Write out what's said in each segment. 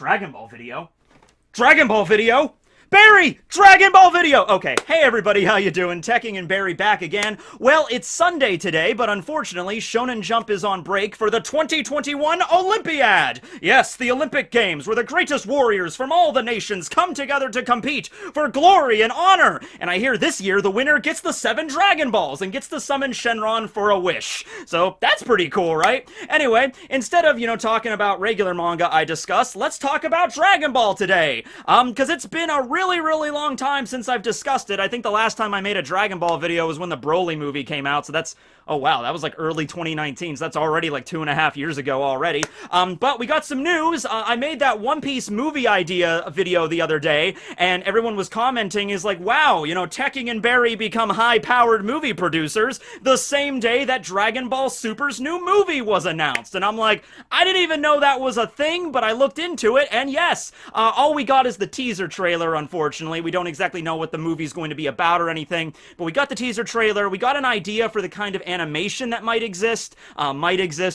Dragon Ball video? Dragon Ball video? Barry! Dragon Ball video! Okay, hey everybody, how you doing? Tekking and Barry back again. Well, it's Sunday today, but unfortunately, Shonen Jump is on break for the 2021 Olympiad! Yes, the Olympic Games, where the greatest warriors from all the nations come together to compete for glory and honor! And I hear this year the winner gets the 7 Dragon Balls and gets to summon Shenron for a wish. So, that's pretty cool, right? Anyway, instead of, talking about regular manga I discuss, let's talk about Dragon Ball today. Because it's been a really long time since I've discussed it. I think the last time I made a Dragon Ball video was when the Broly movie came out, so that's, oh wow, that was like early 2019, so that's already like 2.5 years ago already. But we got some news. I made that One Piece movie idea video the other day, and everyone was commenting is like, wow, Tekking and Barry become high-powered movie producers the same day that Dragon Ball Super's new movie was announced. And I'm like, I didn't even know that was a thing, but I looked into it, and yes, all we got is the teaser trailer, unfortunately. We don't exactly know what the movie's going to be about or anything, but we got the teaser trailer. We got an idea for the kind of animation that might exist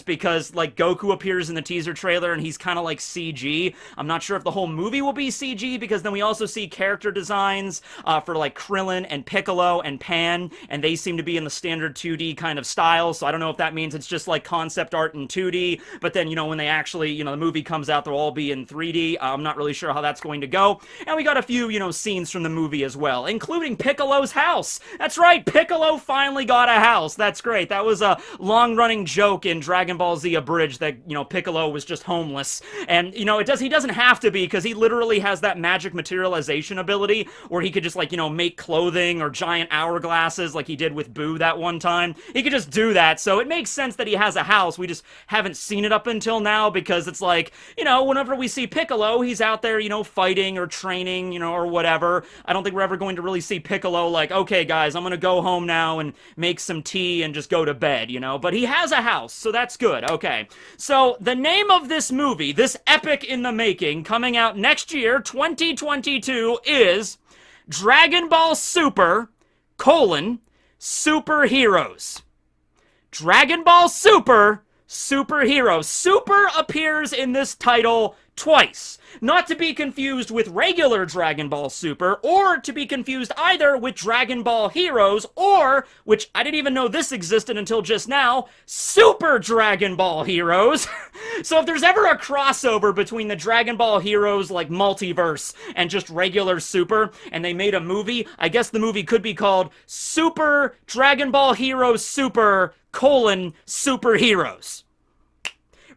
because, like, Goku appears in the teaser trailer and he's kind of like CG. I'm not sure if the whole movie will be CG, because then we also see character designs for, like, Krillin and Piccolo and Pan, and they seem to be in the standard 2D kind of style, so I don't know if that means it's just, like, concept art in 2D, but then, when they actually, the movie comes out, they'll all be in 3D. I'm not really sure how that's going to go. And we got a few, scenes from the movie as well, including Piccolo's house. That's right, Piccolo finally got a house. That's great. That was a long-running joke in Dragon Ball Z Abridged that, Piccolo was just homeless. And, he doesn't have to be, because he literally has that magic materialization ability where he could just, like, make clothing or giant hourglasses like he did with Boo that one time. He could just do that, so it makes sense that he has a house. We just haven't seen it up until now, because it's like, whenever we see Piccolo, he's out there, fighting or training, or whatever. I don't think we're ever going to really see Piccolo like, okay, guys, I'm gonna go home now and make some tea and just go to bed, But he has a house, so that's good. Okay. So, the name of this movie, this epic in the making, coming out next year, 2022, is Dragon Ball Super, Superheroes. Dragon Ball Super, Superheroes. Super appears in this title twice. Not to be confused with regular Dragon Ball Super, or to be confused either with Dragon Ball Heroes, or, which I didn't even know this existed until just now, Super Dragon Ball Heroes. So if there's ever a crossover between the Dragon Ball Heroes, like, multiverse and just regular Super, and they made a movie, I guess the movie could be called Super Dragon Ball Heroes Super, Superheroes.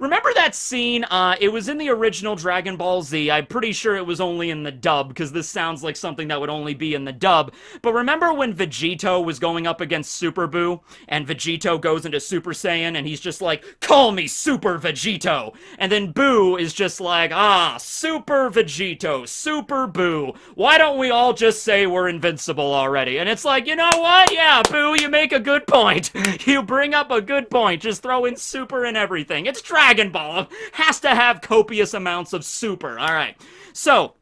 Remember that scene? It was in the original Dragon Ball Z. I'm pretty sure it was only in the dub, because this sounds like something that would only be in the dub. But remember when Vegito was going up against Super Boo, and Vegito goes into Super Saiyan, and he's just like, call me Super Vegito! And then Boo is just like, Super Vegito, Super Boo. Why don't we all just say we're invincible already? And it's like, you know what? Yeah, Boo, you make a good point. You bring up a good point. Just throw in Super and everything. It's Dragon Ball has to have copious amounts of super. All right. So,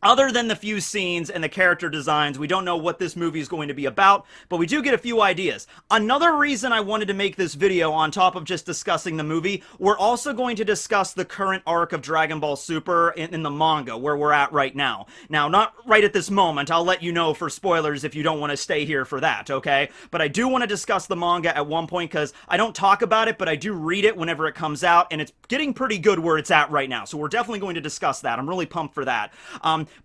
other than the few scenes and the character designs, we don't know what this movie is going to be about, but we do get a few ideas. Another reason I wanted to make this video, on top of just discussing the movie, we're also going to discuss the current arc of Dragon Ball Super in the manga, where we're at right now. Now, not right at this moment. I'll let you know for spoilers if you don't want to stay here for that, okay? But I do want to discuss the manga at one point, because I don't talk about it, but I do read it whenever it comes out, and it's getting pretty good where it's at right now. So we're definitely going to discuss that. I'm really pumped for that.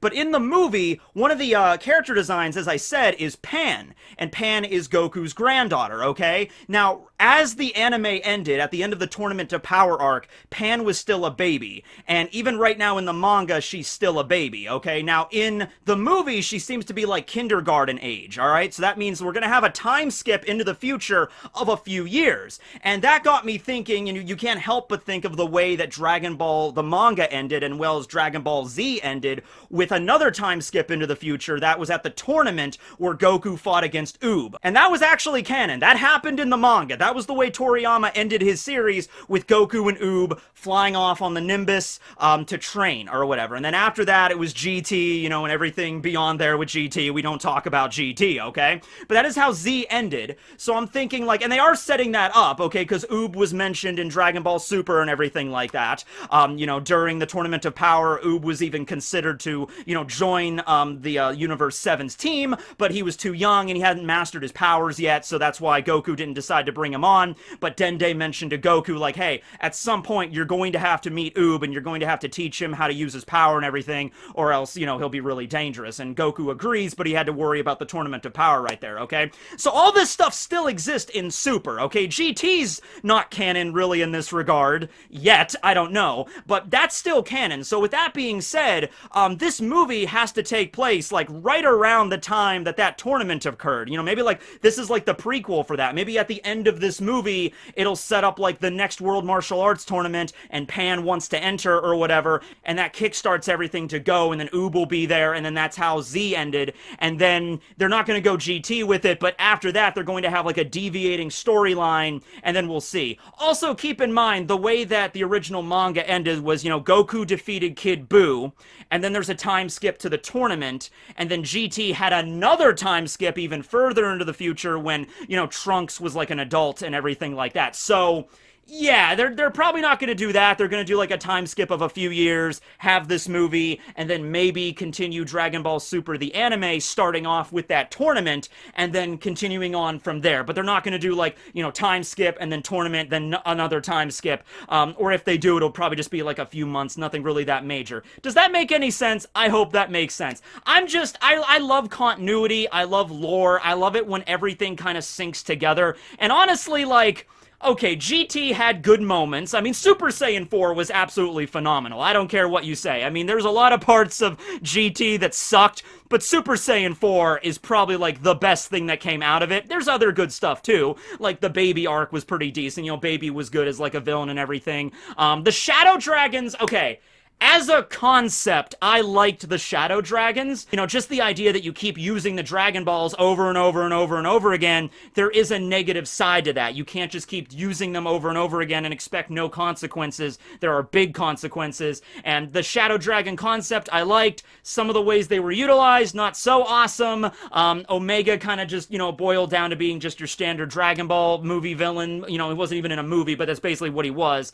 But in the movie, one of the character designs, as I said, is Pan. And Pan is Goku's granddaughter, okay? Now, as the anime ended, at the end of the Tournament to Power arc, Pan was still a baby. And even right now in the manga, she's still a baby, okay? Now, in the movie, she seems to be like kindergarten age, alright? So that means we're gonna have a time skip into the future of a few years. And that got me thinking, and you can't help but think of the way that Dragon Ball, the manga, ended, and well as Dragon Ball Z ended. with another time skip into the future that was at the tournament where Goku fought against Oob. And that was actually canon. That happened in the manga. That was the way Toriyama ended his series, with Goku and Oob flying off on the Nimbus to train or whatever. And then after that, it was GT, you know, and everything beyond there with GT. We don't talk about GT, okay? But that is how Z ended. So I'm thinking, like, and they are setting that up, okay, because Oob was mentioned in Dragon Ball Super and everything like that. You know, during the Tournament of Power, Oob was even considered to, you know, join the Universe 7's team, but he was too young and he hadn't mastered his powers yet, so that's why Goku didn't decide to bring him on. But Dende mentioned to Goku, like, hey, at some point you're going to have to meet Oob and you're going to have to teach him how to use his power and everything, or else, you know, he'll be really dangerous. And Goku agrees, but he had to worry about the Tournament of Power right there, okay? So all this stuff still exists in Super, okay? GT's not canon really in this regard yet, I don't know, but that's still canon. So with that being said, this movie has to take place like right around the time that that tournament occurred. You know, maybe like this is like the prequel for that. Maybe at the end of this movie, it'll set up like the next World Martial Arts tournament and Pan wants to enter or whatever, and that kickstarts everything to go, and then Oob will be there, and then that's how Z ended. And then they're not going to go GT with it, but after that, they're going to have like a deviating storyline, and then we'll see. Also, keep in mind, the way that the original manga ended was, you know, Goku defeated Kid Buu, and then there's a time skip to the tournament, and then GT had another time skip even further into the future when, you know, Trunks was like an adult and everything like that. So yeah, they're probably not going to do that. They're going to do like a time skip of a few years, have this movie, and then maybe continue Dragon Ball Super, the anime, starting off with that tournament, and then continuing on from there. But they're not going to do like, you know, time skip, and then tournament, then another time skip. Or if they do, it'll probably just be like a few months, nothing really that major. Does that make any sense? I hope that makes sense. I love continuity, I love lore, I love it when everything kind of syncs together, and honestly, like, okay, GT had good moments. I mean, Super Saiyan 4 was absolutely phenomenal. I don't care what you say. I mean, there's a lot of parts of GT that sucked, but Super Saiyan 4 is probably, like, the best thing that came out of it. There's other good stuff, too. Like, the Baby arc was pretty decent. You know, Baby was good as, like, a villain and everything. The Shadow Dragons, okay. As a concept, I liked the Shadow Dragons. You know, just the idea that you keep using the Dragon Balls over and over and over and over again, there is a negative side to that. You can't just keep using them over and over again and expect no consequences. There are big consequences. And the Shadow Dragon concept, I liked. Some of the ways they were utilized, not so awesome. Omega kind of just, you know, boiled down to being just your standard Dragon Ball movie villain. You know, he wasn't even in a movie, but that's basically what he was.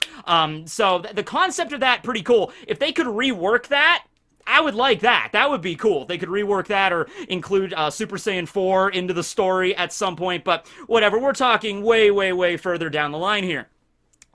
So the concept of that, pretty cool. If they could rework that, I would like that. That would be cool. They could rework that or include Super Saiyan 4 into the story at some point, but whatever. We're talking way, way, way further down the line here.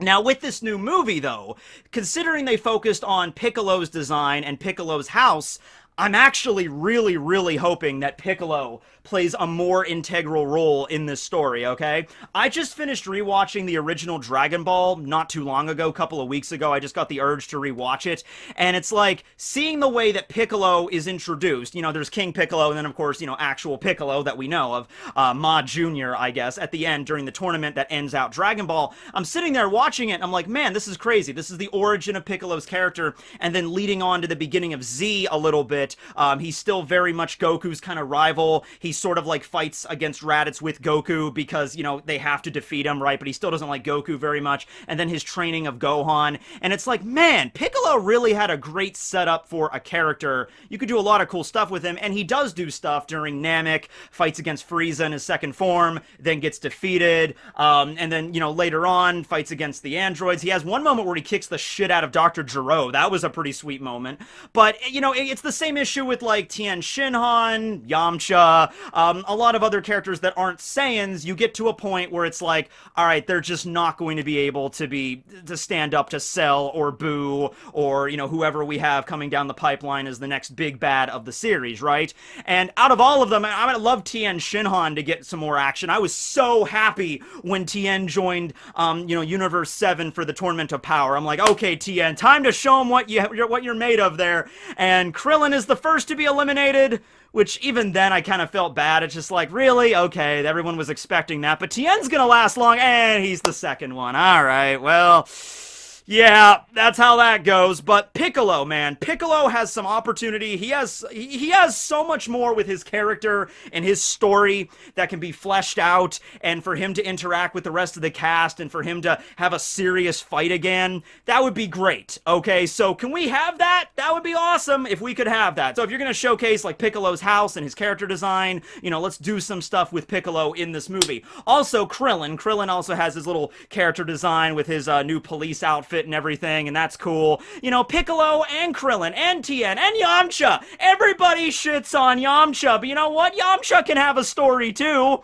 Now, with this new movie, though, considering they focused on Piccolo's design and Piccolo's house, I'm actually really, really hoping that Piccolo plays a more integral role in this story, okay? I just finished rewatching the original Dragon Ball not too long ago, a couple of weeks ago. I just got the urge to rewatch it, and it's like, seeing the way that Piccolo is introduced, you know, there's King Piccolo, and then, of course, you know, actual Piccolo that we know of, Ma Jr., I guess, at the end, during the tournament that ends out Dragon Ball. I'm sitting there watching it, and I'm like, man, this is crazy. This is the origin of Piccolo's character, and then leading on to the beginning of Z a little bit. He's still very much Goku's kind of rival. He sort of like fights against Raditz with Goku because, you know, they have to defeat him, right? But he still doesn't like Goku very much. And then his training of Gohan. And it's like, man, Piccolo really had a great setup for a character. You could do a lot of cool stuff with him. And he does do stuff during Namek, fights against Frieza in his second form, then gets defeated. And then, you know, later on, fights against the androids. He has one moment where he kicks the shit out of Dr. Gero. That was a pretty sweet moment. But, you know, it's the same issue with like Tien Shinhan, Yamcha, a lot of other characters that aren't Saiyans. You get to a point where it's like, all right, they're just not going to be able to stand up to Cell or Boo or, you know, whoever we have coming down the pipeline as the next big bad of the series, right? And out of all of them, I would love Tien Shinhan to get some more action. I was so happy when Tien joined, you know, Universe 7 for the Tournament of Power. I'm like, okay, Tien, time to show them what you're made of there. And Krillin is the first to be eliminated, which even then I kind of felt bad. It's just like, really? Okay, everyone was expecting that, but Tien's gonna last long, and he's the second one. All right, well, Yeah, that's how that goes. But Piccolo, man, Piccolo has some opportunity. He has so much more with his character and his story that can be fleshed out, and for him to interact with the rest of the cast and for him to have a serious fight again, that would be great. Okay, so can we have that? That would be awesome if we could have that. So if you're gonna showcase like Piccolo's house and his character design, let's do some stuff with Piccolo in this movie. Also, Krillin also has his little character design with his new police outfit and everything, and that's cool. Piccolo and Krillin and Tien and Yamcha. Everybody shits on Yamcha, but you know what? Yamcha can have a story too.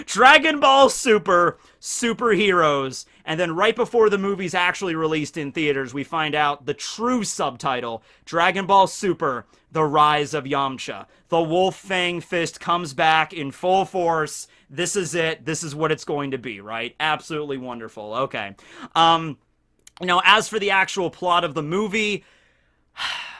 Dragon Ball Super, superheroes. And then right before the movie's actually released in theaters, we find out the true subtitle, Dragon Ball Super, The Rise of Yamcha. The Wolf Fang Fist comes back in full force. This is it. This is what it's going to be, right? Absolutely wonderful. Okay. As for the actual plot of the movie,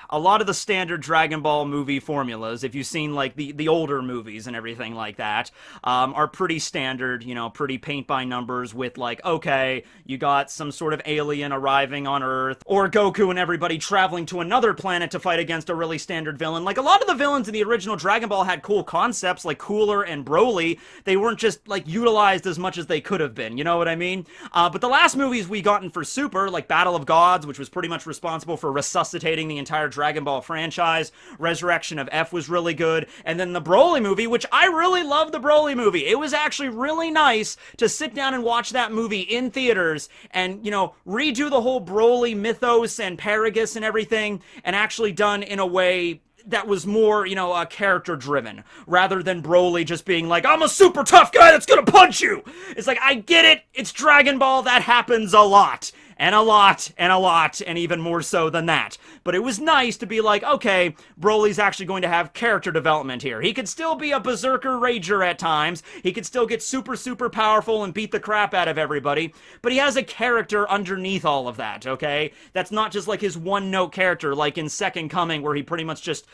a lot of the standard Dragon Ball movie formulas, if you've seen like the older movies and everything like that, are pretty standard, pretty paint by numbers with like, okay, you got some sort of alien arriving on Earth, or Goku and everybody traveling to another planet to fight against a really standard villain. Like, a lot of the villains in the original Dragon Ball had cool concepts, like Cooler and Broly. They weren't just like utilized as much as they could have been, you know what I mean? But the last movies we gotten for Super, like Battle of Gods, which was pretty much responsible for resuscitating the entire Dragon Ball franchise, Resurrection of F was really good, and then the Broly movie, which I really love the Broly movie. It was actually really nice to sit down and watch that movie in theaters and, redo the whole Broly mythos and Paragus and everything, and actually done in a way that was more, character driven, rather than Broly just being like, I'm a super tough guy that's gonna punch you. It's like, I get it, it's Dragon Ball, that happens a lot. And a lot, and a lot, and even more so than that. But it was nice to be like, okay, Broly's actually going to have character development here. He could still be a berserker rager at times. He could still get super, super powerful and beat the crap out of everybody. But he has a character underneath all of that, okay? That's not just like his one-note character, like in Second Coming, where he pretty much just,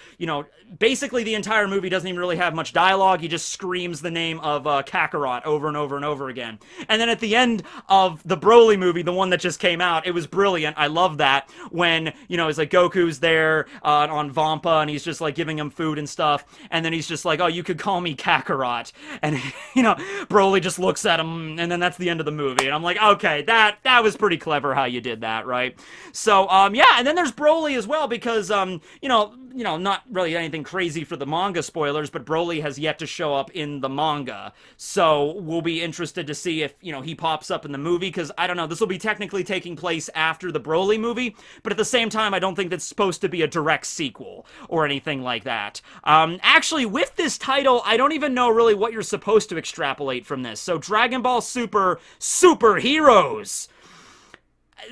basically the entire movie doesn't even really have much dialogue. He just screams the name of Kakarot over and over and over again. And then at the end of the Broly movie, the one that just came out, it was brilliant. I love that when, it's like Goku's there on Vampa, and he's just like giving him food and stuff, and then he's just like, oh, you could call me Kakarot, and Broly just looks at him, and then that's the end of the movie, and I'm like, okay, that was pretty clever how you did that, right? So yeah, and then there's Broly as well, because not really anything crazy for the manga spoilers, but Broly has yet to show up in the manga, so we'll be interested to see if he pops up in the movie, because I don't know, this will be technically taking place after the Broly movie, but at the same time, I don't think that's supposed to be a direct sequel or anything like that. Actually, with this title, I don't even know really what you're supposed to extrapolate from this. So, Dragon Ball Super, superheroes.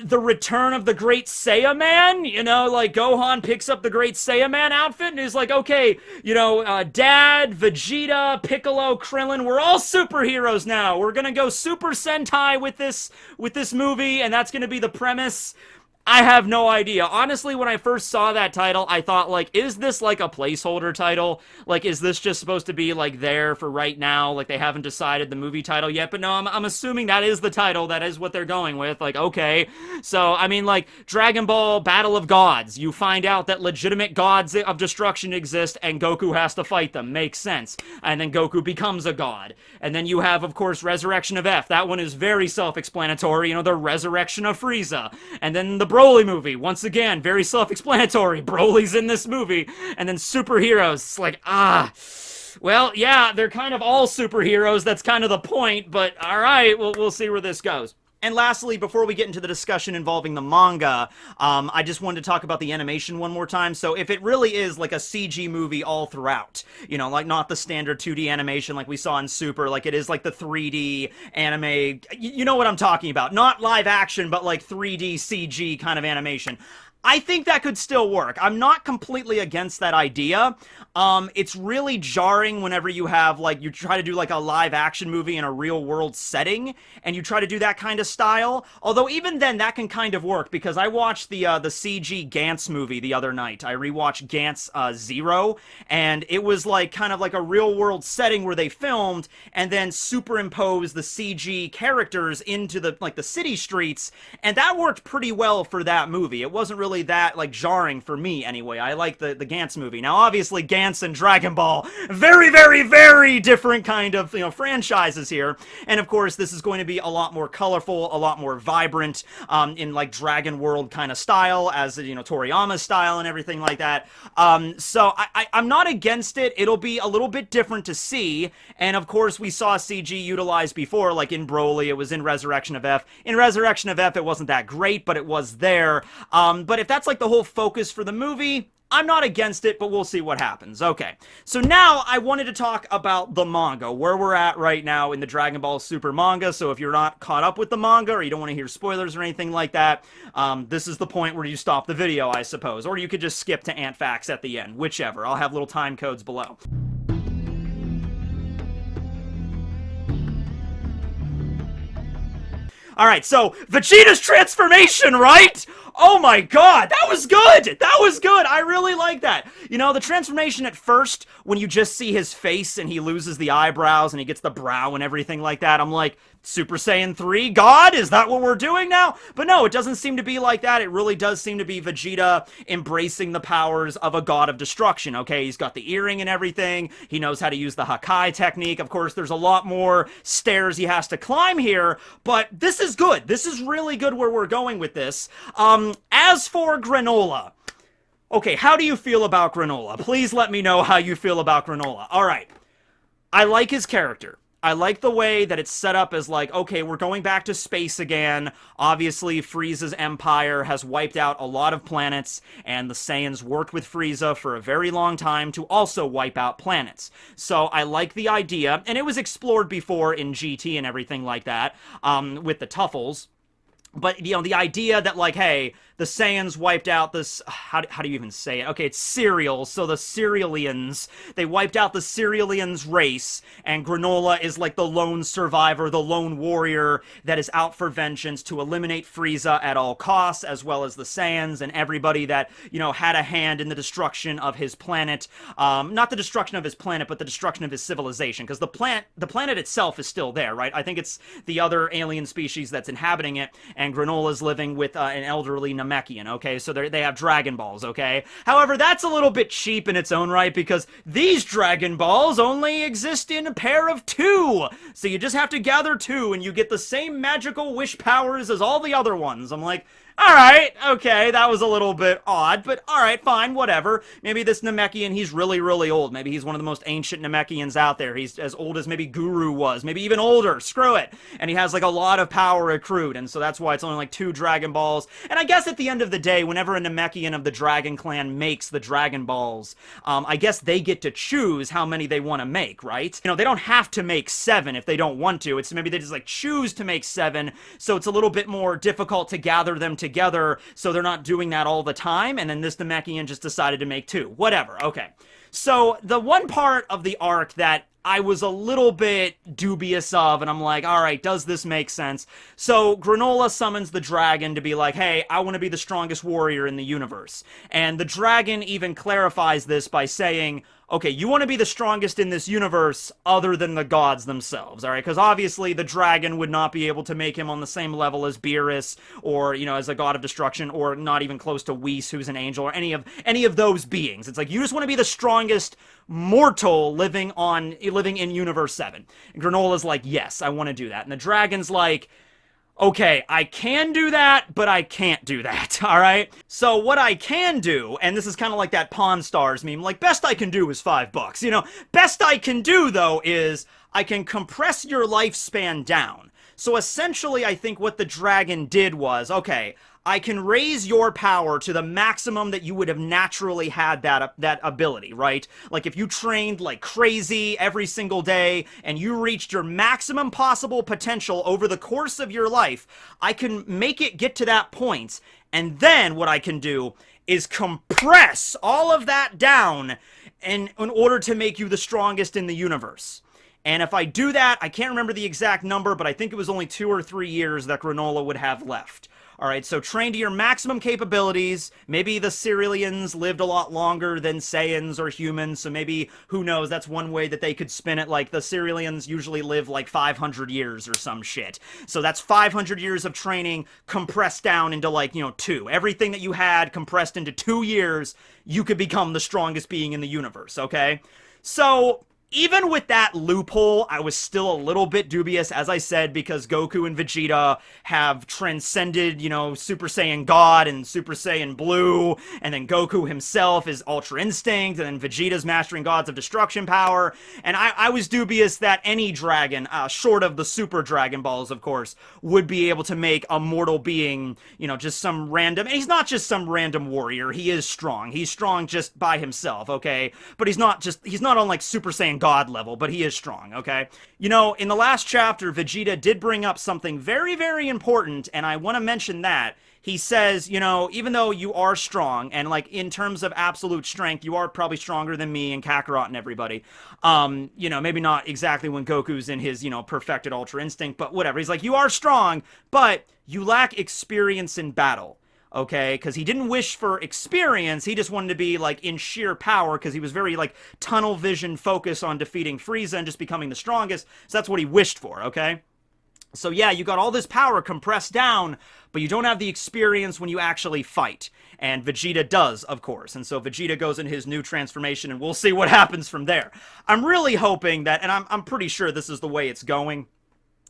The return of the Great Saiyaman, like Gohan picks up the Great Saiyaman outfit and is like, okay, Dad, Vegeta, Piccolo, Krillin, we're all superheroes now. We're gonna go Super Sentai with this movie, and that's gonna be the premise. I have no idea. Honestly, when I first saw that title, I thought, like, is this like a placeholder title? Like, is this just supposed to be, like, there for right now? Like, they haven't decided the movie title yet? But no, I'm assuming that is the title. That is what they're going with. Like, okay. So, I mean, like, Dragon Ball Battle of Gods. You find out that legitimate gods of destruction exist, and Goku has to fight them. Makes sense. And then Goku becomes a god. And then you have, of course, Resurrection of F. That one is very self-explanatory. The resurrection of Frieza. And then the Broly movie, once again, very self-explanatory. Broly's in this movie. And then superheroes, it's like, well, yeah, they're kind of all superheroes. That's kind of the point, but all right, we'll see where this goes. And lastly, before we get into the discussion involving the manga, I just wanted to talk about the animation one more time. So if it really is like a CG movie all throughout, like not the standard 2D animation like we saw in Super, like it is like the 3D anime, you know what I'm talking about. Not live action, but like 3D CG kind of animation. I think that could still work. I'm not completely against that idea. It's really jarring whenever you have, like, you try to do, like, a live action movie in a real world setting, and you try to do that kind of style. Although, even then, that can kind of work, because I watched the CG Gantz movie the other night. I rewatched Gantz Zero, and it was, like, kind of like a real world setting where they filmed, and then superimposed the CG characters into the, like, the city streets, and that worked pretty well for that movie. It wasn't really that, like, jarring for me, anyway. I like the Gantz movie. Now, obviously, Gantz and Dragon Ball, very, very, very different kind of, franchises here. And, of course, this is going to be a lot more colorful, a lot more vibrant, in, like, Dragon World kind of style, as, Toriyama's style and everything like that. So, I'm not against it. It'll be a little bit different to see. And, of course, we saw CG utilized before, like in Broly. It was in Resurrection of F. In Resurrection of F, it wasn't that great, but it was there. But if that's, like, the whole focus for the movie, I'm not against it, but we'll see what happens. Okay, so now I wanted to talk about the manga, where we're at right now in the Dragon Ball Super manga. So if you're not caught up with the manga, or you don't want to hear spoilers or anything like that, this is the point where you stop the video, I suppose. Or you could just skip to Ant Facts at the end, whichever. I'll have little time codes below. Alright, so, Vegeta's transformation, right? Oh my god, that was good! That was good! I really like that. The transformation at first, when you just see his face and he loses the eyebrows and he gets the brow and everything like that, I'm like, Super Saiyan 3? God? Is that what we're doing now? But no, it doesn't seem to be like that. It really does seem to be Vegeta embracing the powers of a god of destruction, okay? He's got the earring and everything. He knows how to use the Hakai technique. Of course, there's a lot more stairs he has to climb here, but this is good. This is really good where we're going with this. As for Granola, okay, how do you feel about Granola? Please let me know how you feel about Granola. All right, I like his character. I like the way that it's set up as, like, okay, we're going back to space again. Obviously, Frieza's empire has wiped out a lot of planets, and the Saiyans worked with Frieza for a very long time to also wipe out planets. So I like the idea, and it was explored before in GT and everything like that, with the Tuffles. But, the idea that, like, hey, the Saiyans wiped out this, how do you even say it? Okay, it's cereal, so the Cerealians, they wiped out the Cerealians race, and Granola is like the lone survivor, the lone warrior that is out for vengeance to eliminate Frieza at all costs, as well as the Saiyans and everybody that, had a hand in the destruction of his planet. Not the destruction of his planet, but the destruction of his civilization, because the planet itself is still there, right? I think it's the other alien species that's inhabiting it, and Granola's living with an elderly Namekian, okay? So they have Dragon Balls, okay? However, that's a little bit cheap in its own right, because these Dragon Balls only exist in a pair of 2! So you just have to gather 2, and you get the same magical wish powers as all the other ones. I'm like, alright, okay, that was a little bit odd, but alright, fine, whatever. Maybe this Namekian, he's really, really old. Maybe he's one of the most ancient Namekians out there. He's as old as maybe Guru was, maybe even older, screw it. And he has, like, a lot of power accrued, and so that's why it's only, like, 2 Dragon Balls. And I guess at the end of the day, whenever a Namekian of the Dragon Clan makes the Dragon Balls, I guess they get to choose how many they want to make, right? They don't have to make 7 if they don't want to. It's maybe they just, like, choose to make 7, so it's a little bit more difficult to gather them together, so they're not doing that all the time, and then this Namekian just decided to make 2. Whatever, okay. So, the one part of the arc that I was a little bit dubious of, and I'm like, alright, does this make sense? So, Granola summons the dragon to be like, hey, I want to be the strongest warrior in the universe. And the dragon even clarifies this by saying, okay, you want to be the strongest in this universe other than the gods themselves, alright? Because obviously the dragon would not be able to make him on the same level as Beerus, or, as a god of destruction, or not even close to Whis, who's an angel, or any of those beings. It's like, you just want to be the strongest mortal living in Universe 7. And Granola's like, yes, I want to do that. And the dragon's like, okay, I can do that, but I can't do that, alright? So what I can do, and this is kind of like that Pawn Stars meme, like, best I can do is $5. Best I can do, though, is I can compress your lifespan down. So essentially, I think what the dragon did was, okay, I can raise your power to the maximum that you would have naturally had that ability, right? Like, if you trained like crazy every single day, and you reached your maximum possible potential over the course of your life, I can make it get to that point, And then what I can do is compress all of that down in order to make you the strongest in the universe. And if I do that, I can't remember the exact number, but I think it was only 2 or 3 years that Granola would have left. Alright, so train to your maximum capabilities. Maybe the Cerealians lived a lot longer than Saiyans or humans, so maybe, who knows, that's one way that they could spin it. Like, the Cerealians usually live like 500 years or some shit. So that's 500 years of training compressed down into, like, 2. Everything that you had compressed into 2 years, you could become the strongest being in the universe, okay? So even with that loophole, I was still a little bit dubious, as I said, because Goku and Vegeta have transcended, Super Saiyan God and Super Saiyan Blue, and then Goku himself is Ultra Instinct, and then Vegeta's mastering Gods of Destruction Power, and I was dubious that any dragon, short of the Super Dragon Balls, of course, would be able to make a mortal being, just some random, and he's not just some random warrior, he is strong. He's strong just by himself, okay? But he's not on, like, Super Saiyan God level, but he is strong, okay? In the last chapter, Vegeta did bring up something very, very important, and I want to mention that. He says, even though you are strong, and, like, in terms of absolute strength, you are probably stronger than me and Kakarot and everybody. Maybe not exactly when Goku's in his, perfected Ultra Instinct, but whatever. He's like, you are strong, but you lack experience in battle. Okay, because he didn't wish for experience, he just wanted to be, like, in sheer power, because he was very, like, tunnel vision focused on defeating Frieza and just becoming the strongest, so that's what he wished for, okay? So yeah, you got all this power compressed down, but you don't have the experience when you actually fight. And Vegeta does, of course. And so Vegeta goes in his new transformation, and we'll see what happens from there. I'm really hoping that, and I'm pretty sure this is the way it's going,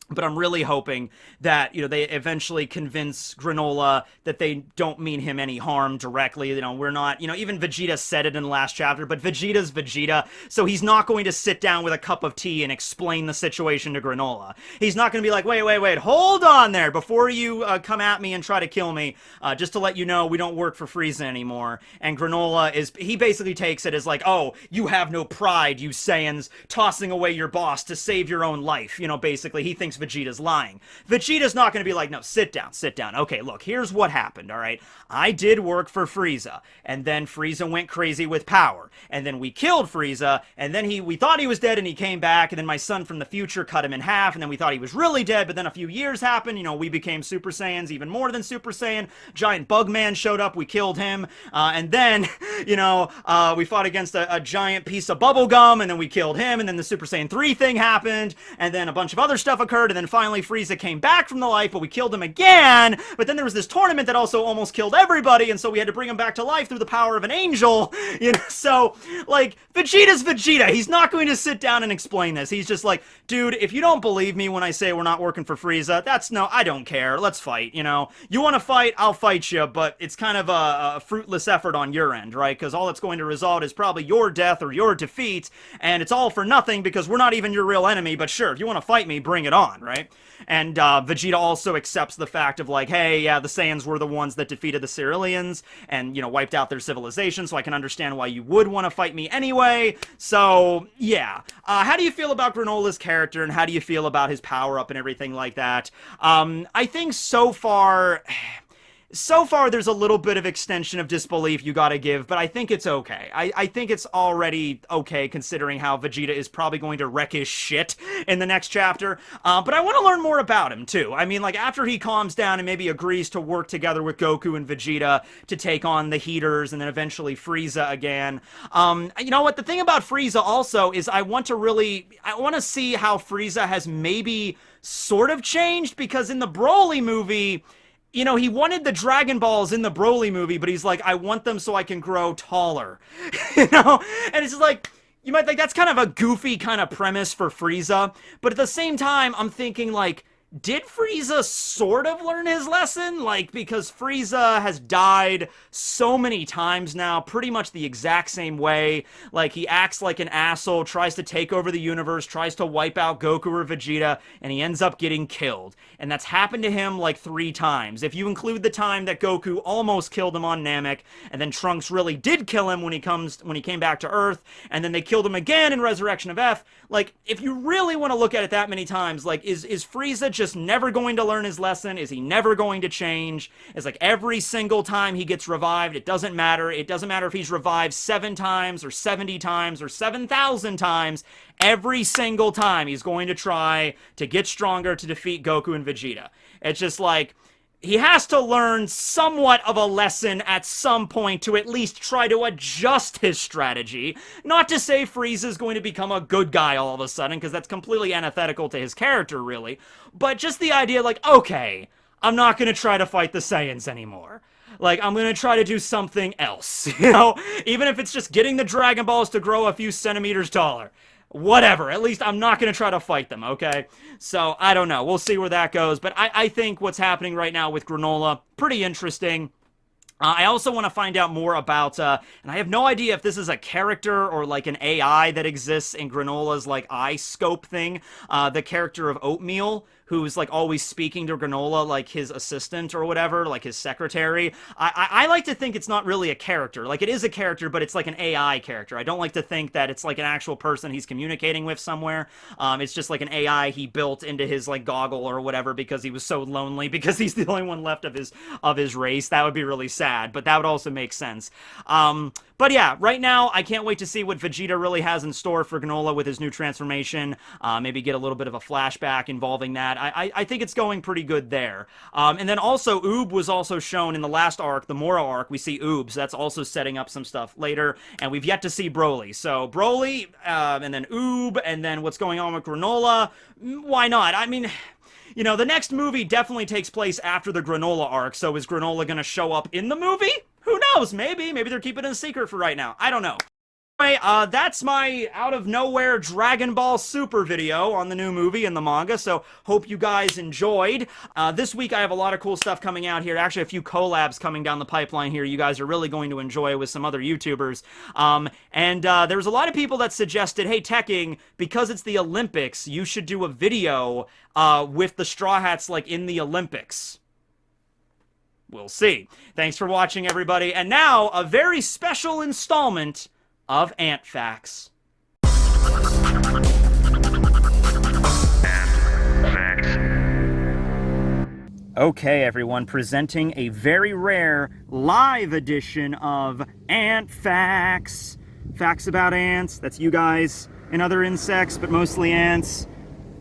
but I'm really hoping that, they eventually convince Granola that they don't mean him any harm directly. We're not, even Vegeta said it in the last chapter, but Vegeta's Vegeta, so he's not going to sit down with a cup of tea and explain the situation to Granola. He's not going to be like, wait, hold on there, before you come at me and try to kill me, just to let you know we don't work for Frieza anymore. And Granola he basically takes it as like, oh, you have no pride, you Saiyans, tossing away your boss to save your own life. Basically, he thinks Vegeta's lying. Vegeta's not going to be like, no, sit down. Okay, look, here's what happened, alright? I did work for Frieza, and then Frieza went crazy with power, and then we killed Frieza, and then we thought he was dead, and he came back, and then my son from the future cut him in half, and then we thought he was really dead, but then a few years happened, we became Super Saiyans, even more than Super Saiyan. Giant Bugman showed up, we killed him, and then, we fought against a giant piece of bubble gum, and then we killed him, and then the Super Saiyan 3 thing happened, and then a bunch of other stuff occurred, and then finally Frieza came back from the life, but we killed him again, but then there was this tournament that also almost killed everybody, and so we had to bring him back to life through the power of an angel, so, like, Vegeta's Vegeta. He's not going to sit down and explain this. He's just like, dude, if you don't believe me when I say we're not working for Frieza, I don't care. Let's fight, You want to fight, I'll fight you, but it's kind of a fruitless effort on your end, right? Because all it's going to result is probably your death or your defeat, and it's all for nothing because we're not even your real enemy, but sure, if you want to fight me, bring it on, right? And Vegeta also accepts the fact of like, hey, yeah, the Saiyans were the ones that defeated the Cerealians and, wiped out their civilization, so I can understand why you would want to fight me anyway. So, yeah. How do you feel about Granola's character, and how do you feel about his power-up and everything like that? I think so far, there's a little bit of extension of disbelief you gotta give, but I think it's okay. I think it's already okay, considering how Vegeta is probably going to wreck his shit in the next chapter. But I want to learn more about him, too. I mean, like, after he calms down and maybe agrees to work together with Goku and Vegeta to take on the Heaters and then eventually Frieza again. You know what? The thing about Frieza also is I want to see how Frieza has maybe sort of changed, because in the Broly movie, he wanted the Dragon Balls in the Broly movie, but he's like, I want them so I can grow taller. And it's just like, you might think that's kind of a goofy kind of premise for Frieza, but at the same time, I'm thinking, like, did Frieza sort of learn his lesson? Like, because Frieza has died so many times now, pretty much the exact same way. Like, he acts like an asshole, tries to take over the universe, tries to wipe out Goku or Vegeta, and he ends up getting killed. And that's happened to him, like, 3 times. If you include the time that Goku almost killed him on Namek, and then Trunks really did kill him when he came back to Earth, and then they killed him again in Resurrection of F, like, if you really want to look at it that many times, like, is Frieza just just never going to learn his lesson? Is he never going to change? It's like every single time he gets revived, it doesn't matter. It doesn't matter if he's revived 7 times or 70 times or 7,000 times. Every single time he's going to try to get stronger to defeat Goku and Vegeta. It's just like, he has to learn somewhat of a lesson at some point to at least try to adjust his strategy. Not to say Frieza's going to become a good guy all of a sudden, because that's completely antithetical to his character, really. But just the idea, like, okay, I'm not going to try to fight the Saiyans anymore. Like, I'm going to try to do something else, you know? Even if it's just getting the Dragon Balls to grow a few centimeters taller. Whatever, at least I'm not going to try to fight them, okay? So, I don't know. We'll see where that goes. But I think what's happening right now with Granola, pretty interesting. I also want to find out more about, and I have no idea if this is a character or like an AI that exists in Granola's like eye scope thing. The character of Oatmeal, who's like always speaking to Granola like his assistant or whatever, like his secretary. I like to think it's not really a character. Like, it is a character, but it's like an AI character. I don't like to think that it's like an actual person he's communicating with somewhere. It's just like an AI he built into his like goggle or whatever because he was so lonely because he's the only one left of his race. That would be really sad, but that would also make sense. But yeah, right now, I can't wait to see what Vegeta really has in store for Granola with his new transformation. Maybe get a little bit of a flashback involving that. I think it's going pretty good there. And then also, Oob was also shown in the last arc, the Mora arc. We see Oob, so that's also setting up some stuff later. And we've yet to see Broly. So Broly, and then Oob, and then what's going on with Granola. Why not? I mean, you know, the next movie definitely takes place after the Granola arc, so is Granola gonna show up in the movie? Who knows? Maybe they're keeping it a secret for right now. I don't know. Anyway, that's my out-of-nowhere Dragon Ball Super video on the new movie and the manga, so hope you guys enjoyed. This week I have a lot of cool stuff coming out here. Actually, a few collabs coming down the pipeline here you guys are really going to enjoy with some other YouTubers. There was a lot of people that suggested, hey, Tekking, because it's the Olympics, you should do a video with the Straw Hats, like, in the Olympics. We'll see. Thanks for watching, everybody. And now, a very special installment of Ant Facts. Okay, everyone, presenting a very rare live edition of Ant Facts. Facts about ants. That's you guys and other insects, but mostly ants.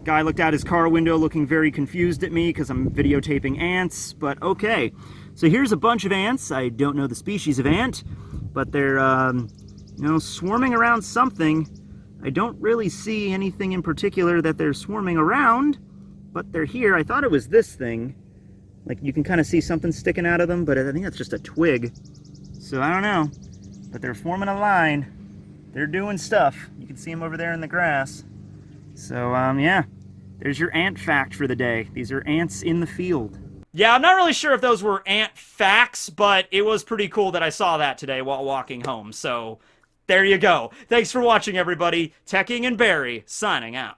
Guy looked out his car window looking very confused at me because I'm videotaping ants, but okay. So here's a bunch of ants. I don't know the species of ant, but they're, you know, swarming around something. I don't really see anything in particular that they're swarming around, but they're here. I thought it was this thing. Like, you can kind of see something sticking out of them, but I think that's just a twig. So I don't know, but they're forming a line. They're doing stuff. You can see them over there in the grass. So, yeah, there's your ant fact for the day. These are ants in the field. Yeah, I'm not really sure if those were ant facts, but it was pretty cool that I saw that today while walking home. So, there you go. Thanks for watching, everybody. Tekking and Barry, signing out.